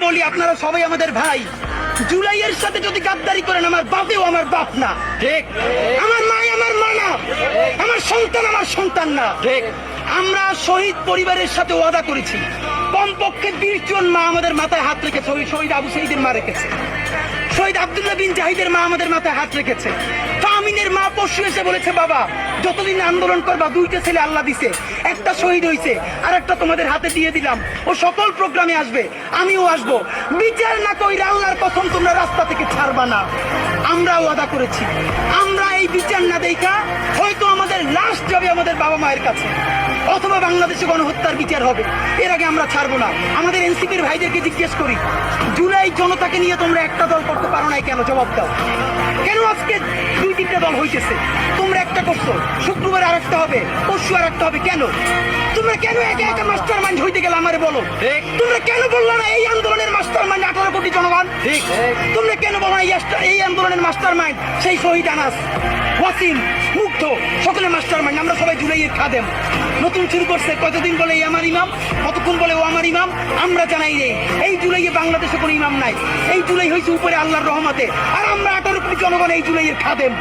বলি আপনারা সবাই আমাদের ভাই। জুলাইয়ের সাথে যদি গাদ্দারি করেন, আমার বাপেও আমার বাপ না, ঠিক? আমার মা আমার মা না, আমার সন্তান আমার সন্তান না, ঠিক? আমরা শহীদ পরিবারের সাথে ওয়াদা করেছি, কমপক্ষে 20 জন মা আমাদের মাথায় হাত রেখেছে। ওই শহীদ আবু সাঈদের মা রেখেছে, শহীদ আব্দুল্লাহ বিন জাহিদের মা আমাদের মাথায় হাত রেখেছে। ফামিনের মা পরশু এসে বলেছে, বাবা যতদিন আন্দোলন করবা, 2টা ছেলে আল্লাহ দিছে, একটা শহীদ হয়েছে, আর একটা তোমাদের হাতে দিয়ে দিলাম। ও সকল প্রোগ্রামে আসবে, আমিও আসবো। বিচার না কইরা আল্লাহর কসম তোমরা রাস্তা থেকে ছাড়বা না। আমরা ওয়াদা করেছি, আমরা এই বিচার না দেখা হয়তো আমাদের লাশ যাবে আমাদের বাবা মায়ের কাছে, অথবা বাংলাদেশে গণহত্যার বিচার হবে। এর আগে আমরা ছাড়বো না। আমাদের এনসিপির ভাইদেরকে জিজ্ঞেস করি, জুলাই জনতাকে নিয়ে তোমরা একটা দল করতে পারো নাই কেন? জবাব দাও। কেন আজকে 2-3টা দল হইতেছে? তোমরা একটা করছো, শুক্রবার আর একটা হবে, পরশু আর একটা হবে, কেন? তোমরা কেন একা একা মাস্টার মাইন্ড হইতে গেলে আমারে বলো? তোমরা কেন বললো না এই আন্দোলনের মাস্টার মাইন্ড 18 কোটি জনগণ? তোমরা কেন বলো না এই আন্দোলনের মাস্টার মাইন্ড সেই শহীদ আনাস, ওয়াসিম, মুগ্ধ, সকলে মাস্টার মাইন্ড? আমরা সবাই জুলাইয়ের খাদেম। নতুন শুরু করছে, কতদিন বলে এই আমার ইমাম, কতক্ষণ বলে ও আমার ইমাম, আমরা জানাই রে। এই জুলাইয়ে বাংলাদেশে কোনো ইমাম নাই, এই জুলাই হয়েছে উপরে আল্লাহর রহমতে, আর আমরা 18 কোটি জনগণ এই জুলাইয়ের খাদেম।